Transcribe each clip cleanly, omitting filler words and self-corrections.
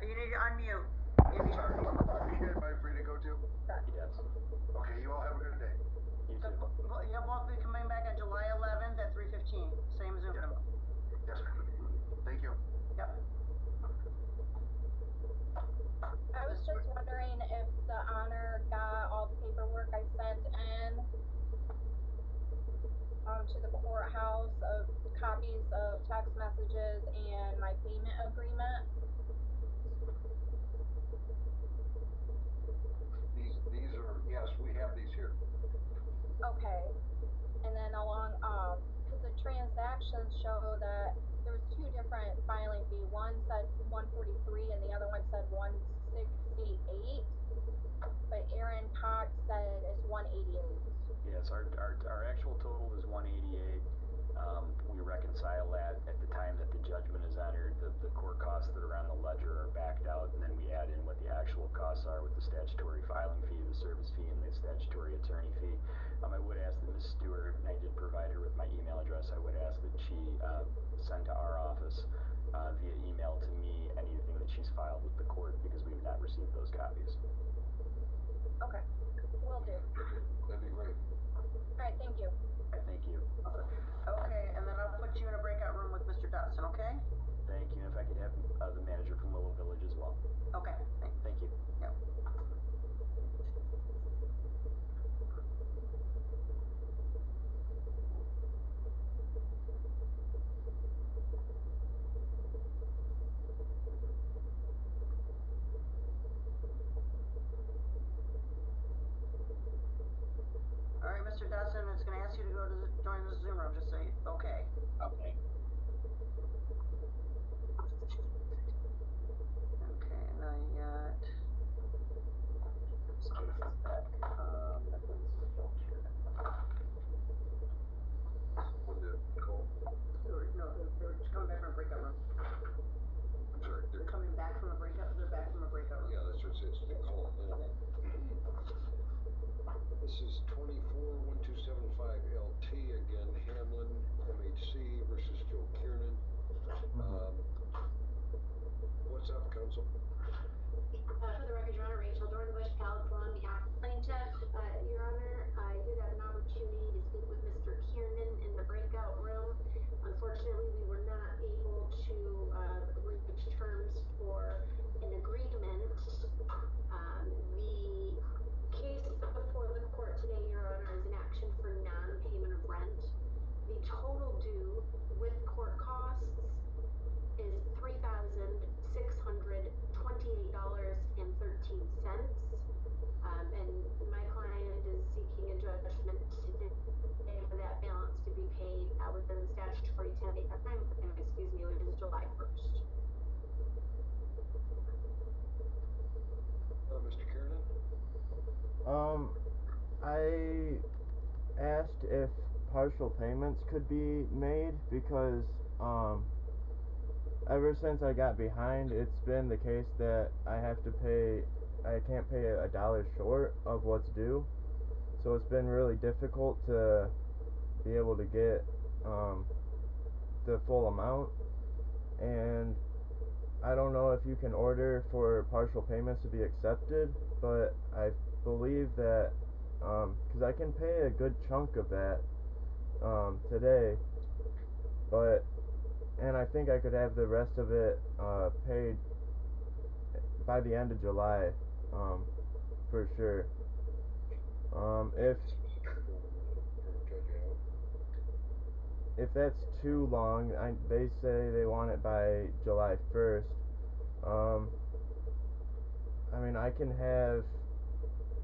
You need to unmute. Sorry, you guys mind free to go too? Yes. Okay, you all have a good day. You So, too. you'll both be coming back on July 11th at 3:15, same Zoom. Yeah. Yes, ma'am. Thank you. Yep. I was just wondering if the honor got all the paperwork I sent in to the courthouse of copies of text messages and my payment agreement. These are, yes, we have these here. Okay. And then along, because the transactions show that there was two different filing fee. One said 143 and the other one said 168. But Aaron Cox said it's 188. Yes, our actual total is 188. We reconcile that at the time that the judgment is entered. The court costs that are on the ledger are backed out, and then we add in what the actual costs are with the statutory filing fee, the service fee, and the statutory attorney fee. I would ask that Ms. Stewart, and I did provide her with my email address, I would ask that she send to our office via email to me anything that she's filed with the court, because we have not received those copies. Okay, will do. That'd be great. All right, thank you. Thank you. Okay, and then I'll put you in a breakout room with Mr. Dotson, okay? Thank you. And if I could have the manager from Willow Village as well. Okay, Thank you. Yep. All right, Mr. Dotson, it's going to ask you to go to join the Zoom room. Just say okay. Okay. Okay, now you got. This case is back. That was What did Cole? No, they're coming back from a breakout room. I'm sorry. They're coming back from a breakout. They're back from a breakout room. Yeah, that's what it says. Nicole. This is 24-1275 LT again. Hamlin MHC versus Joe Kiernan. What's up, counsel? For the record, Your Honor, Rachel Dornbush, Palace Law on behalf of plaintiff. Your Honor, I did have an opportunity to speak with Mr. Kiernan in the breakout room. Unfortunately, we were not able to reach terms for an agreement. The case before the court today, Your Honor, is an action for non-payment of rent. The total due with court costs is $3,628.13. And my client is seeking a judgment today for that balance to be paid within the statutory 10-day time frame, which is July 1st. Mr. Kiernan? I asked if partial payments could be made because, ever since I got behind, it's been the case that I can't pay a dollar short of what's due. So it's been really difficult to be able to get the full amount. And I don't know if you can order for partial payments to be accepted, but I believe that, because I can pay a good chunk of that today, and I think I could have the rest of it paid by the end of July, for sure. If that's too long, they say they want it by July 1st. I mean, I can have,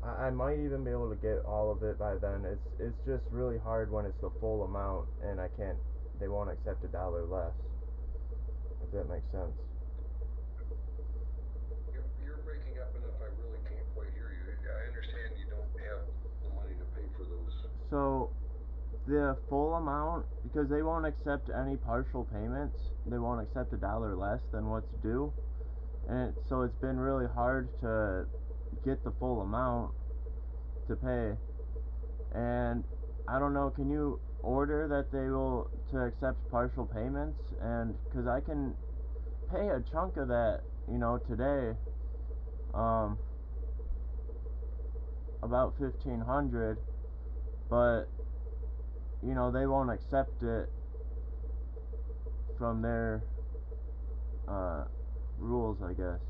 I might even be able to get all of it by then. It's just really hard when it's the full amount and they won't accept a dollar less, if that makes sense. You're breaking up enough, I really can't quite hear you. I understand you don't have the money to pay for those. So, the full amount, because they won't accept any partial payments, they won't accept a dollar less than what's due, and so it's been really hard to get the full amount to pay. And I don't know, can you order that they will to accept partial payments? And because pay a chunk of that, you know, today, about 1,500, but you know they won't accept it from their rules, I guess.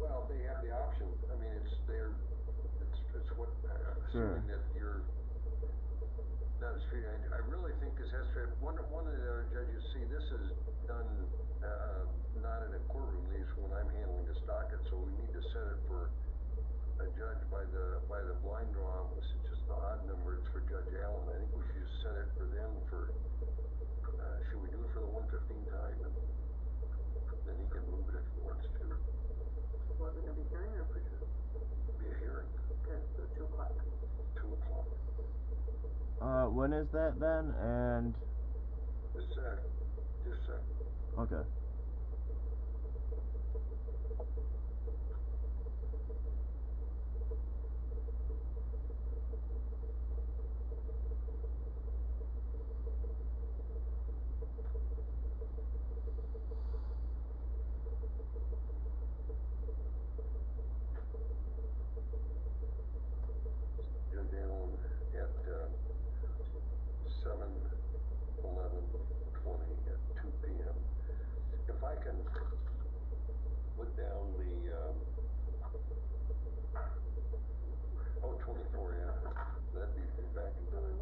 Well, they have the option. I mean, it's what, Sure. assuming that you're not a street. I really think this has to, one of the other judges, see, this is done, not in a courtroom, these, when I'm handling this docket, so we need to set it for a judge by the blind draw. This is just an odd number, it's for Judge Allen. I think we should just set it for them for, should we do it for the 1:15 time? And then he can move it if he wants to. Was it gonna be hearing or pre? Be a hearing, Okay, so 2 o'clock. 2 o'clock. When is that then? And Just a sec. okay. Judge Allen at 7/11/20 at 2 p.m. If I can put down the 24, yeah, that'd be back in time.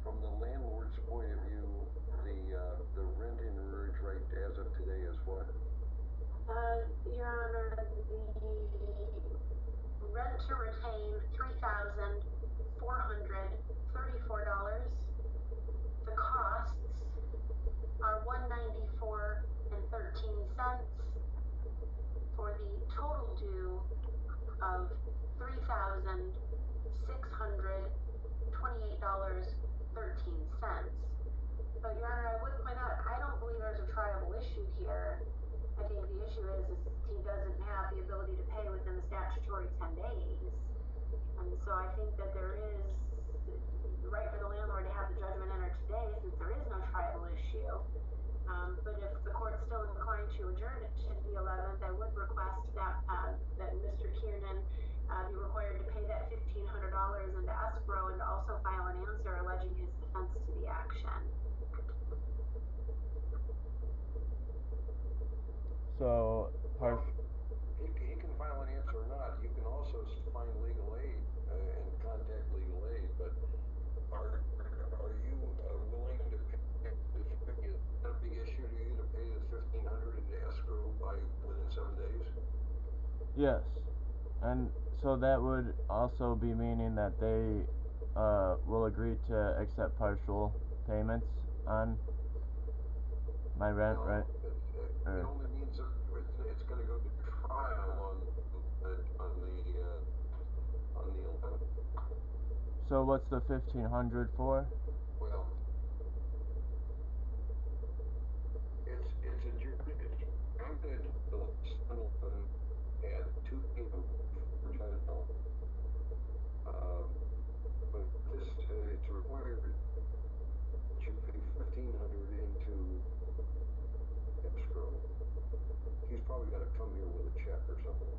From the landlord's point of view, the rent in arrears right as of today is what? Your Honor, the rent to retain $3,434. The costs are $194.13 for the total due of $3,628.13. But Your Honor, I would point out, I don't believe there's a triable issue here. I think the issue is he doesn't have the ability to pay within the statutory 10 days. And so I think that there is the right for the landlord to have the judgment entered today since there is no triable issue. But if the court's still inclined to adjourn it to the 11th, I would request that Mr. Kiernan be required to pay that $1,500 into escrow and also file an answer alleging his defense to the action. So, He can file an answer or not. You can also find legal aid and contact legal aid, but are you willing to pay? Is that a big issue to you to pay the $1,500 into escrow within 7 days? yes, and so that would also be meaning that they will agree to accept partial payments on my rent, No, right? it only means that it's going to go to trial on the 11th. So what's the 1,500 for? Well, it's I'm going to settle them at 2 p.m. for Judge Allen. But it's required that you pay $1,500 into escrow. He's probably got to come here with a check or something.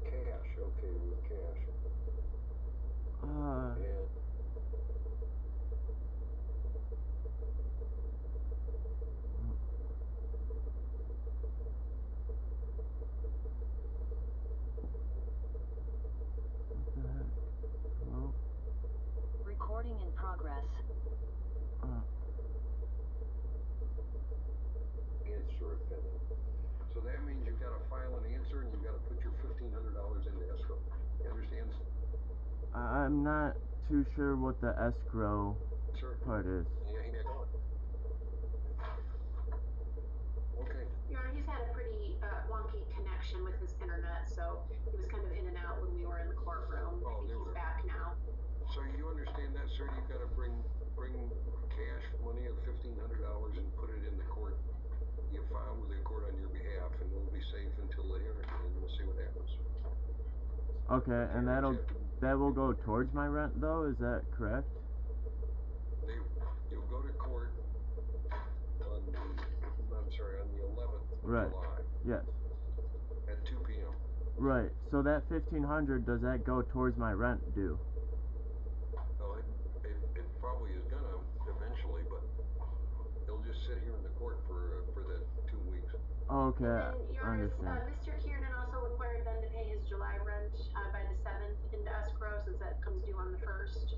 Cash, okay, with cash. And Recording in progress. answer it then. So that means you've got to file an answer and you've got to put your $1,500 into escrow. You understand? I'm not too sure what the escrow Sir? part is. Yeah, he next on. Okay. Your Honor, he's had a pretty wonky connection with his internet, so he was kind of in and out when we were in the courtroom. I think he's back now. So you understand that, sir? You've got to bring cash money of $1,500 and put it in the court. You file with the court on your behalf, and we'll be safe until the hearing, and we'll see what happens. Okay, and that will go towards my rent though, is that correct? You'll go to Right. July Yes. at 2 p.m. Right. So that 1,500, does that go towards my rent due? Well, it probably is gonna eventually, but it'll just sit here in the court for that 2 weeks. Okay, And then, Your I Honor, understand. Mr. Kiernan also required Ben to pay his July rent, by the 7th into escrow, since that comes due on the 1st.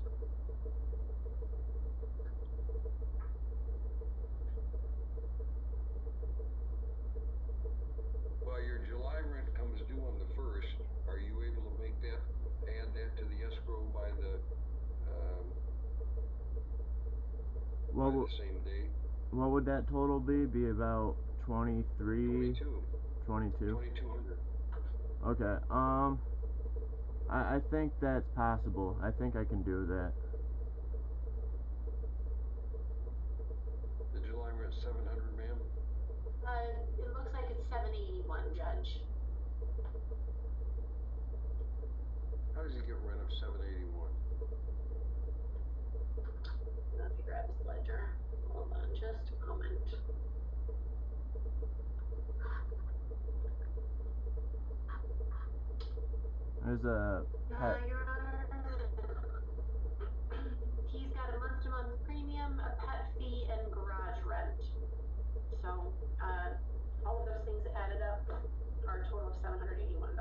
Well, your July rent comes due on the 1st. Are you able to make that, add that to the escrow by the same day? What would that total be? Be about 23? 22. 2,200. Okay, I think that's possible. I think I can do that. The July rent's 700, ma'am? It looks like it's 781, Judge. How does he get rent of 781? Let me grab his ledger. Hold on just a moment. There's a pet. Your Honor, he's got a month-to-month premium, a pet fee, and garage rent. So, all of those things added up are a total of $781.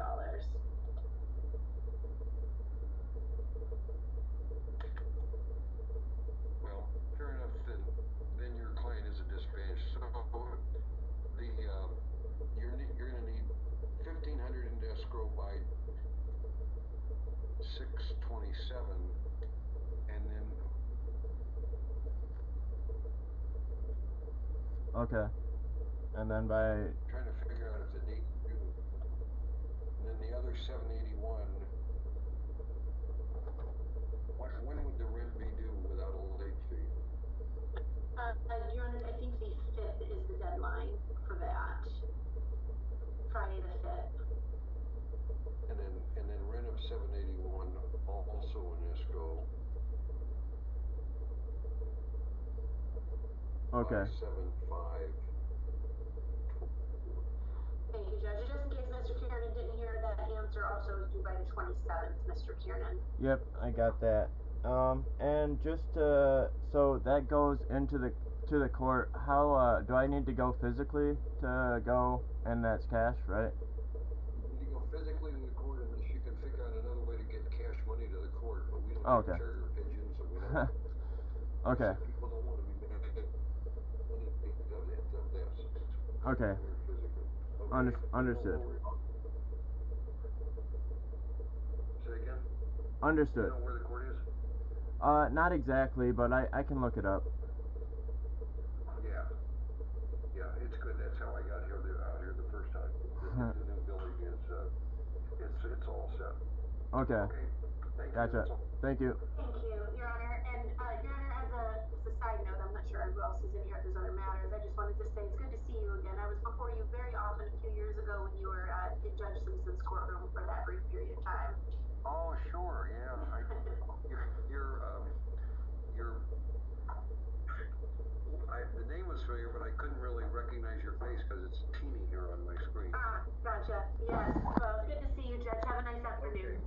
Well, fair enough, then your client is a dispatch, so you're gonna need 1,500 in escrow by 6/27, and then Okay. And then by trying to figure out if the date due. And then the other 781, when would the rent be due without a late fee? Your Honor, I think the 5th is the deadline for that. Friday the 5th. And then rent of 781 also in escrow. Okay. 575. Thank you, Judge. Just in case Mr. Kiernan didn't hear, that answer also is due by the 27th, Mr. Kiernan. Yep, I got that. And just so that goes into the court. How do I need to go physically to go? And that's cash, right? You need to go physically to the court unless you can figure out another way to get cash money to the court, but we don't Oh, have okay. carrier pigeons, and we don't. Okay. People don't want to be making anything of this. Okay. Physically. Understood. Say again? Understood. You know where the court is? Not exactly, but I can look it up. Yeah. Yeah, it's good. That's how I got out here the first time. The new building is, it's all set. Okay. Okay. Thank you. Gotcha. Thank you. Thank you, Your Honor. And, Your Honor, as a side note, I'm not sure who else is in here, if there's other matters, I just wanted to say it's good to see you again. I was before you very often a few years ago when you were, in Judge Simpson's courtroom for that brief period of time. Oh, sure, yeah. The name was familiar, but I couldn't really recognize your face because it's teeny here on my screen. Ah, gotcha. Yes. Well, it's good to see you, Judge. Have a nice afternoon. Okay.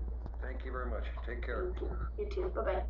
Thank you very much. Take care. Thank you. You too. Bye-bye.